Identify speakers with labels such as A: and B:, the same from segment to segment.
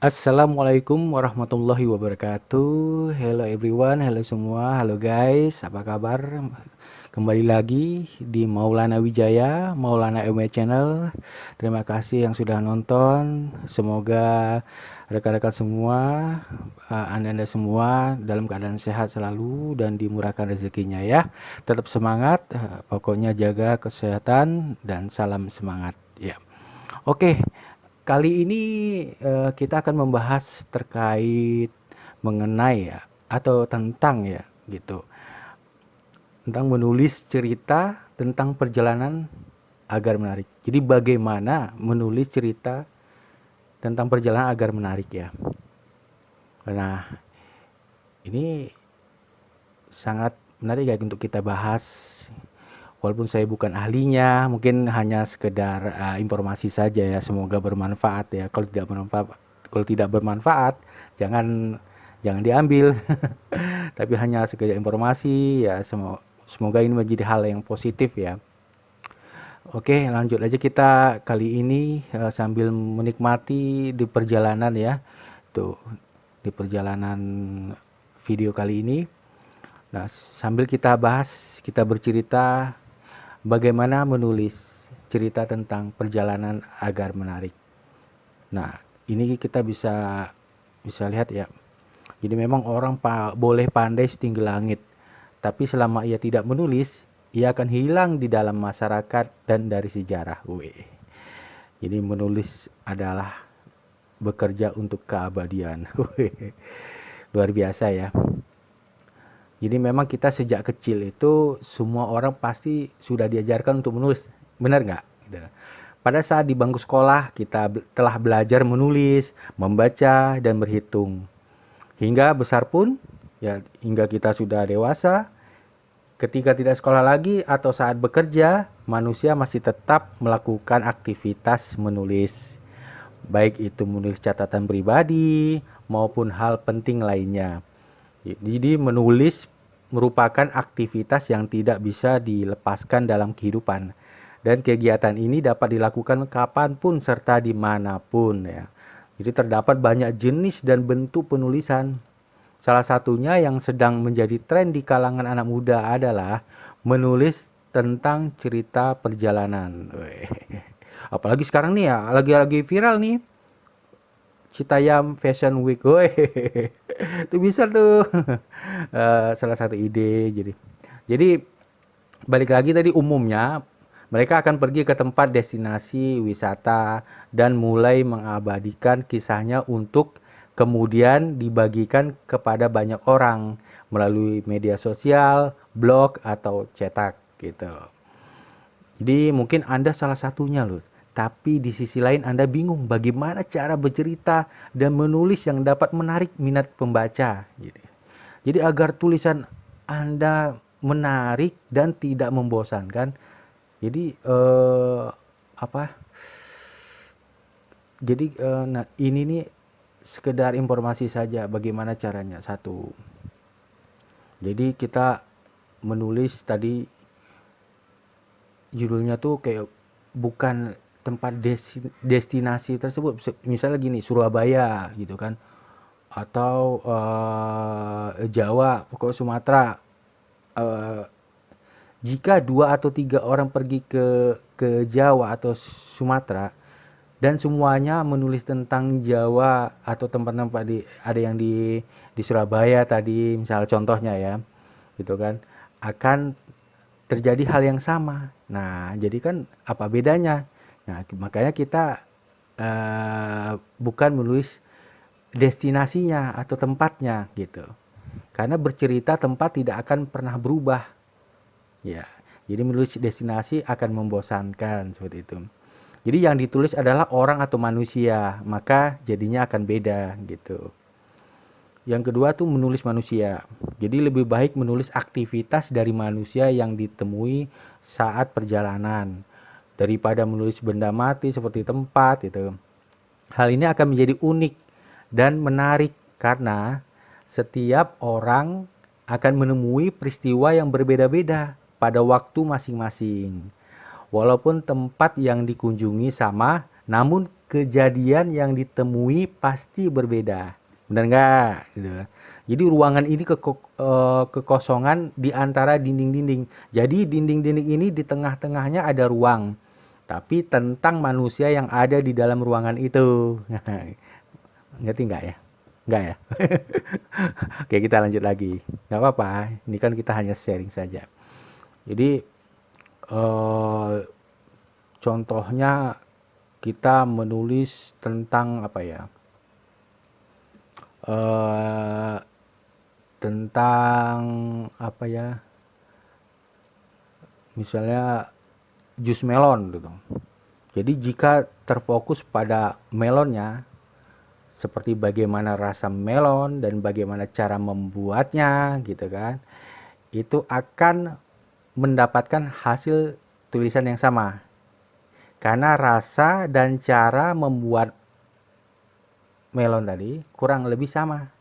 A: Assalamualaikum warahmatullahi wabarakatuh. Hello everyone, hello semua, halo guys, apa kabar? Kembali lagi di Maulana Wijaya, Maulana MW Channel. Terima kasih yang sudah nonton. Semoga rekan-rekan semua, anda-anda semua dalam keadaan sehat selalu dan dimurahkan rezekinya ya. Tetap semangat, pokoknya jaga kesehatan dan salam semangat ya. Oke, kali ini kita akan membahas terkait mengenai ya atau tentang ya gitu, tentang menulis cerita tentang perjalanan agar menarik. Jadi bagaimana menulis cerita tentang perjalanan agar menarik ya. Nah, ini sangat menarik ya untuk kita bahas. Walaupun saya bukan ahlinya, mungkin hanya sekedar informasi saja ya. Semoga bermanfaat ya. Kalau tidak bermanfaat, jangan jangan diambil. Tapi hanya sekedar informasi ya. Semoga ini menjadi hal yang positif ya. Oke, lanjut aja kita kali ini sambil menikmati di perjalanan ya. Tuh, di perjalanan video kali ini. Nah, sambil kita bahas, kita bercerita bagaimana menulis cerita tentang perjalanan agar menarik. Nah, ini kita bisa bisa lihat ya. Jadi memang orang boleh pandai setinggi langit, tapi selama ia tidak menulis, ia akan hilang di dalam masyarakat dan dari sejarah. Wih. Jadi menulis adalah bekerja untuk keabadian. Wih. Luar biasa ya. Jadi memang kita sejak kecil itu semua orang pasti sudah diajarkan untuk menulis, benar nggak? Gitu. Pada saat di bangku sekolah kita telah belajar menulis, membaca, dan berhitung. Hingga besar pun, ya hingga kita sudah dewasa, ketika tidak sekolah lagi atau saat bekerja, manusia masih tetap melakukan aktivitas menulis. Baik itu menulis catatan pribadi maupun hal penting lainnya. Jadi menulis merupakan aktivitas yang tidak bisa dilepaskan dalam kehidupan. Dan kegiatan ini dapat dilakukan kapanpun serta dimanapun ya. Jadi terdapat banyak jenis dan bentuk penulisan. Salah satunya yang sedang menjadi tren di kalangan anak muda adalah menulis tentang cerita perjalanan. Apalagi sekarang nih ya, lagi-lagi viral nih. Citayam Fashion Week, woi, itu bisa tuh. Salah satu ide. Jadi balik lagi tadi umumnya mereka akan pergi ke tempat destinasi wisata dan mulai mengabadikan kisahnya untuk kemudian dibagikan kepada banyak orang melalui media sosial, blog atau cetak gitu. Jadi mungkin Anda salah satunya loh. Tapi di sisi lain Anda bingung bagaimana cara bercerita dan menulis yang dapat menarik minat pembaca. Jadi agar tulisan Anda menarik dan tidak membosankan. Jadi apa? Nah ini nih sekedar informasi saja bagaimana caranya. Satu. Jadi kita menulis tadi judulnya tuh kayak bukan tempat destinasi tersebut, misalnya gini Surabaya gitu kan, atau Jawa, pokok Sumatera. Jika 2 atau 3 orang pergi ke Jawa atau Sumatera dan semuanya menulis tentang Jawa atau tempat-tempat ada yang di Surabaya tadi, misal contohnya ya, gitu kan, akan terjadi hal yang sama. Nah, jadi kan apa bedanya? Nah, makanya kita bukan menulis destinasinya atau tempatnya gitu. Karena bercerita tempat tidak akan pernah berubah. Ya. Jadi menulis destinasi akan membosankan seperti itu. Jadi yang ditulis adalah orang atau manusia, maka jadinya akan beda gitu. Yang kedua tuh menulis manusia. Jadi lebih baik menulis aktivitas dari manusia yang ditemui saat perjalanan daripada menulis benda mati seperti tempat itu. Hal ini akan menjadi unik dan menarik karena setiap orang akan menemui peristiwa yang berbeda-beda pada waktu masing-masing. Walaupun tempat yang dikunjungi sama, namun kejadian yang ditemui pasti berbeda. Benar nggak? Gitu. Jadi ruangan ini kekosongan di antara dinding-dinding. Jadi dinding-dinding ini di tengah-tengahnya ada ruang. Tapi tentang manusia yang ada di dalam ruangan itu. Ngerti nggak ya? Nggak ya? Oke, kita lanjut lagi. Nggak apa-apa, ini kan kita hanya sharing saja. Jadi contohnya kita menulis tentang apa ya? Tentang apa ya? Misalnya jus melon gitu. Jadi jika terfokus pada melonnya, seperti bagaimana rasa melon dan bagaimana cara membuatnya gitu kan, itu akan mendapatkan hasil tulisan yang sama. Karena rasa dan cara membuat melon tadi kurang lebih sama.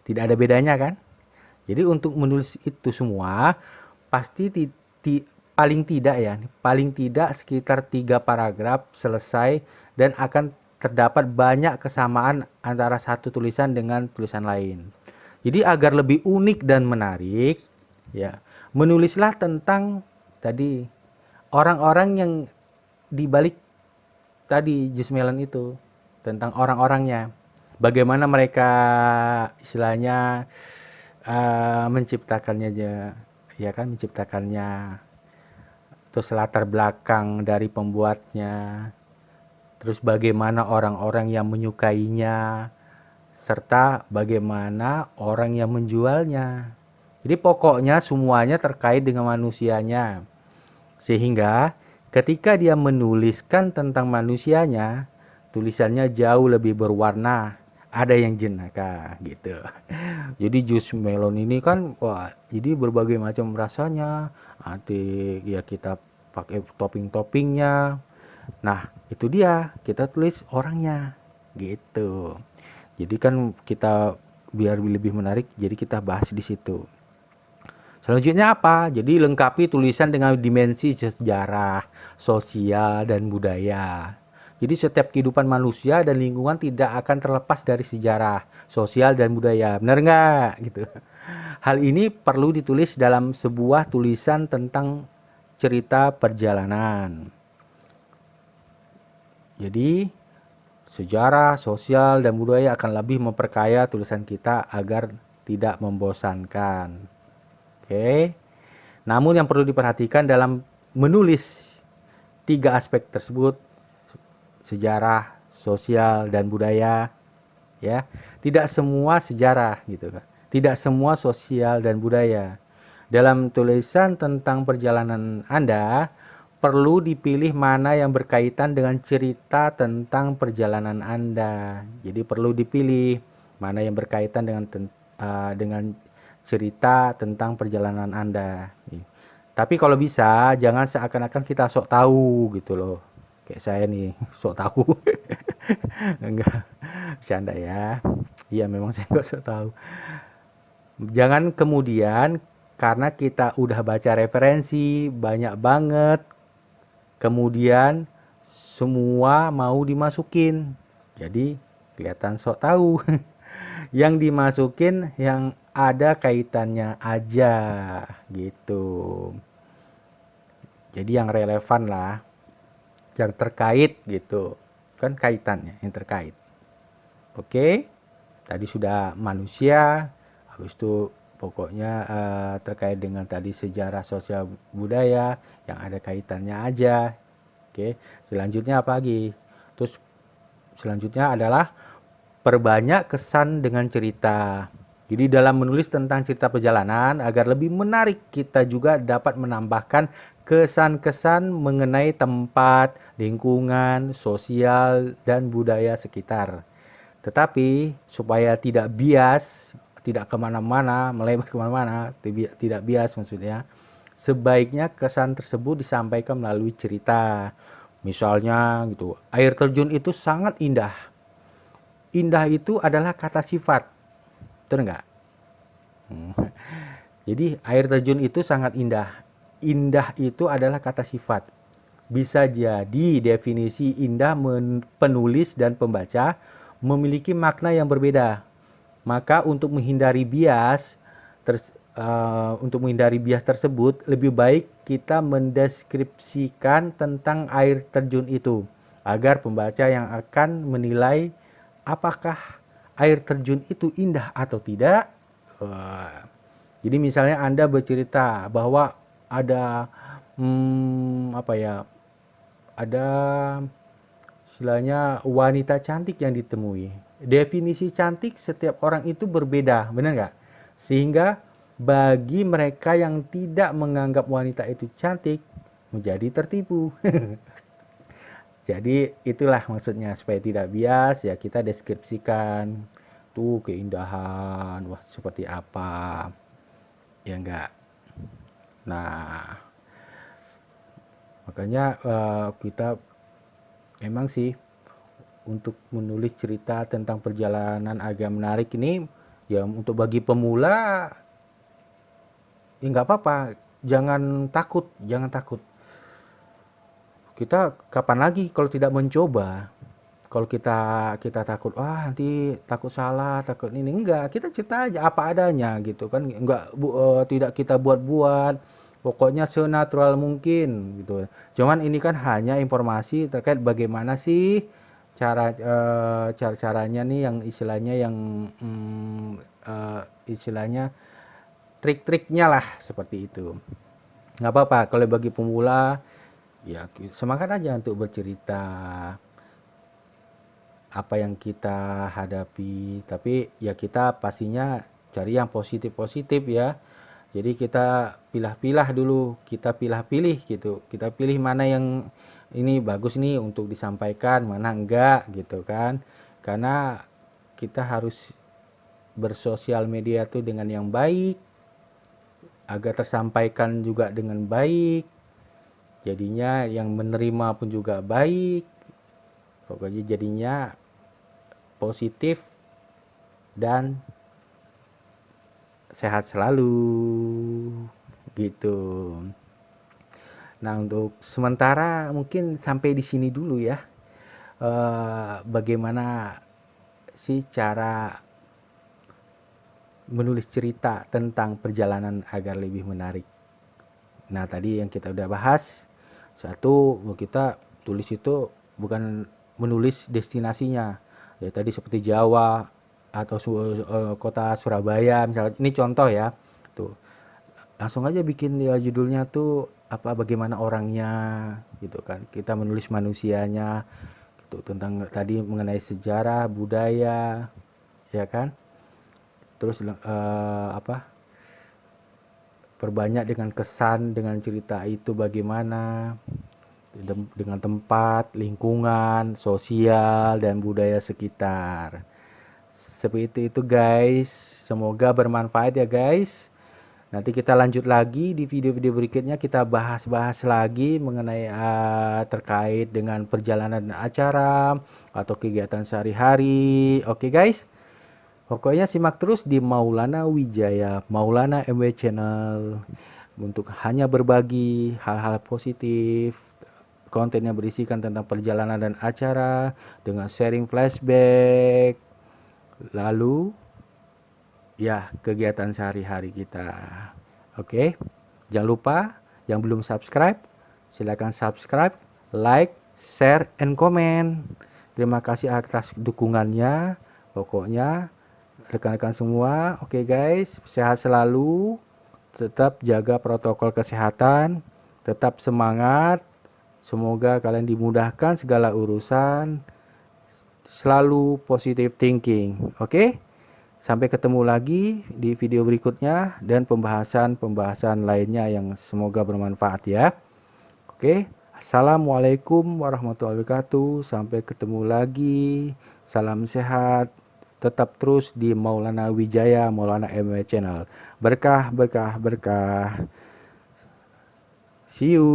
A: Tidak ada bedanya kan? Jadi untuk menulis itu semua pasti paling tidak sekitar 3 paragraf selesai dan akan terdapat banyak kesamaan antara satu tulisan dengan tulisan lain. Jadi agar lebih unik dan menarik, ya, menulislah tentang tadi orang-orang yang dibalik tadi jus melon itu, tentang orang-orangnya. Bagaimana mereka istilahnya menciptakannya aja, ya kan, menciptakannya, terus latar belakang dari pembuatnya, terus bagaimana orang-orang yang menyukainya, serta bagaimana orang yang menjualnya. Jadi pokoknya semuanya terkait dengan manusianya. Sehingga ketika dia menuliskan tentang manusianya, tulisannya jauh lebih berwarna, ada yang jenaka gitu. Jadi jus melon ini kan, wah, jadi berbagai macam rasanya. Nanti ya kita pakai topping-toppingnya. Nah, itu dia, kita tulis orangnya gitu. Jadi kan kita biar lebih menarik, jadi kita bahas di situ. Selanjutnya apa? Jadi lengkapi tulisan dengan dimensi sejarah, sosial, dan budaya. Jadi setiap kehidupan manusia dan lingkungan tidak akan terlepas dari sejarah, sosial, dan budaya. Benar nggak? Gitu. Hal ini perlu ditulis dalam sebuah tulisan tentang cerita perjalanan. Jadi sejarah, sosial, dan budaya akan lebih memperkaya tulisan kita agar tidak membosankan. Oke. Namun yang perlu diperhatikan dalam menulis 3 aspek tersebut, sejarah, sosial, dan budaya, ya, tidak semua sejarah gitu kan, tidak semua sosial dan budaya. Dalam tulisan tentang perjalanan Anda, perlu dipilih mana yang berkaitan dengan cerita tentang perjalanan Anda. Jadi perlu dipilih mana yang berkaitan dengan cerita tentang perjalanan Anda. Tapi kalau bisa jangan seakan-akan kita sok tahu gitu loh. Kayak saya nih, sok tahu. Enggak, bercanda ya. Iya, memang saya enggak sok tahu. Jangan kemudian karena kita udah baca referensi banyak banget, kemudian semua mau dimasukin. Jadi kelihatan sok tahu. Yang dimasukin yang ada kaitannya aja gitu. Jadi yang relevan lah, yang terkait gitu, kan kaitannya yang terkait. Oke, tadi sudah manusia, habis itu pokoknya terkait dengan tadi sejarah, sosial, budaya yang ada kaitannya aja. Oke, selanjutnya apa lagi? Terus selanjutnya adalah perbanyak kesan dengan cerita. Jadi dalam menulis tentang cerita perjalanan agar lebih menarik, kita juga dapat menambahkan kesan-kesan mengenai tempat, lingkungan, sosial, dan budaya sekitar. Tetapi supaya tidak bias, tidak kemana-mana, melebar kemana-mana, tidak bias maksudnya, sebaiknya kesan tersebut disampaikan melalui cerita. Misalnya gitu, air terjun itu sangat indah. Indah itu adalah kata sifat, betul nggak? Jadi air terjun itu sangat indah. Indah itu adalah kata sifat. Bisa jadi definisi indah penulis dan pembaca memiliki makna yang berbeda. Maka untuk menghindari bias tersebut, lebih baik kita mendeskripsikan tentang air terjun itu agar pembaca yang akan menilai apakah air terjun itu indah atau tidak. Jadi misalnya Anda bercerita bahwa ada apa ya, ada istilahnya wanita cantik yang ditemui. Definisi cantik setiap orang itu berbeda, benar nggak? Sehingga bagi mereka yang tidak menganggap wanita itu cantik menjadi tertipu. Jadi itulah maksudnya, supaya tidak bias ya kita deskripsikan tuh keindahan, wah seperti apa, ya enggak. Nah, makanya kita memang sih untuk menulis cerita tentang perjalanan agak menarik ini ya, untuk bagi pemula ya nggak apa-apa, jangan takut, jangan takut. Kita kapan lagi kalau tidak mencoba? Kalau kita takut, wah nanti takut salah, takut ini, enggak, kita cerita aja apa adanya gitu kan, enggak tidak kita buat-buat, pokoknya senatural mungkin gitu. Cuman ini kan hanya informasi terkait bagaimana sih caranya nih, yang istilahnya istilahnya trik-triknya lah seperti itu. Nggak apa-apa kalau bagi pemula, ya semangat aja untuk bercerita apa yang kita hadapi, tapi ya kita pastinya cari yang positif-positif ya. Jadi kita pilah-pilah dulu, kita pilih-pilih gitu, kita pilih mana yang ini bagus nih untuk disampaikan, mana enggak gitu kan. Karena kita harus bersosial media tuh dengan yang baik, agar tersampaikan juga dengan baik, jadinya yang menerima pun juga baik, pokoknya jadinya positif dan sehat selalu gitu. Nah, untuk sementara mungkin sampai di sini dulu ya. Bagaimana sih cara menulis cerita tentang perjalanan agar lebih menarik? Nah, tadi yang kita udah bahas, satu, kita tulis itu bukan menulis destinasinya. Ya tadi seperti Jawa atau kota Surabaya misalnya, ini contoh ya. Tuh. Langsung aja bikin ya judulnya tuh apa, bagaimana orangnya gitu kan. Kita menulis manusianya gitu, tentang tadi mengenai sejarah, budaya, ya kan? Terus perbanyak dengan kesan, dengan cerita itu bagaimana, dengan tempat, lingkungan, sosial, dan budaya sekitar. Seperti itu guys, semoga bermanfaat ya guys. Nanti kita lanjut lagi di video-video berikutnya, kita bahas-bahas lagi mengenai terkait dengan perjalanan acara atau kegiatan sehari-hari. Oke guys, pokoknya simak terus di Maulana Wijaya, Maulana MW Channel, untuk hanya berbagi hal-hal positif, konten yang berisikan tentang perjalanan dan acara dengan sharing flashback, lalu ya kegiatan sehari-hari kita. Oke, jangan lupa yang belum subscribe, silakan subscribe, like, share, and comment. Terima kasih atas dukungannya. Pokoknya rekan-rekan semua, oke guys, sehat selalu, tetap jaga protokol kesehatan, tetap semangat, semoga kalian dimudahkan segala urusan, selalu positive thinking. Oke, sampai ketemu lagi di video berikutnya dan pembahasan lainnya yang semoga bermanfaat ya. Oke, assalamualaikum warahmatullahi wabarakatuh, sampai ketemu lagi, salam sehat. Tetap terus di Maulana Wijaya, Maulana MW Channel. Berkah, berkah, berkah. See you.